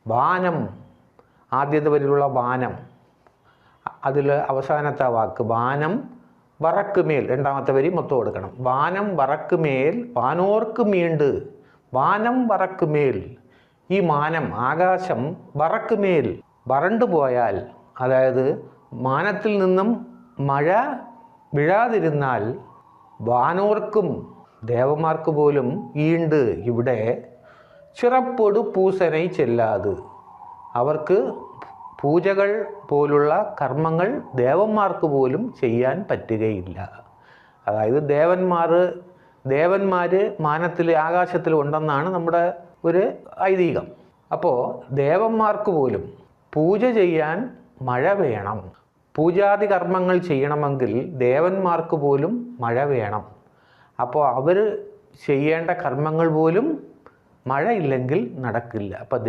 ബാനം, ആദ്യത്തെ വരിയിലുള്ള ബാനം, അതിൽ അവസാനത്തെ വാക്ക് ബാനം വറക്കുമേൽ, രണ്ടാമത്തെ വരി മൊത്തം കൊടുക്കണം. ബാനം വറക്കുമേൽ വാനോർക്ക് മീണ്ട്, വാനം വറക്കുമേൽ. ഈ മാനം, ആകാശം വറക്കുമേൽ വരണ്ടു പോയാൽ, അതായത് മാനത്തിൽ നിന്നും മഴ വീഴാതിരുന്നാൽ വാനോർക്കും ദേവന്മാർക്ക് പോലും ഈണ്ട് ഇവിടെ ചിറപ്പൊടു പൂസനൈ ചെല്ലാത്. അവർക്ക് പൂജകൾ പോലുള്ള കർമ്മങ്ങൾ ദേവന്മാർക്ക് പോലും ചെയ്യാൻ പറ്റുകയില്ല. അതായത് ദേവന്മാർ മാനത്തിൽ ആകാശത്തിൽ ഉണ്ടെന്നാണ് നമ്മുടെ ഒരു ഐതിഹ്യം. അപ്പോൾ ദേവന്മാർക്ക് പോലും പൂജ ചെയ്യാൻ മഴ വേണം. പൂജാതി കർമ്മങ്ങൾ ചെയ്യണമെങ്കിൽ ദേവന്മാർക്ക് പോലും മഴ വേണം. അപ്പോൾ അവർ ചെയ്യേണ്ട കർമ്മങ്ങൾ പോലും മഴയില്ലെങ്കിൽ നടക്കില്ല. അപ്പോൾ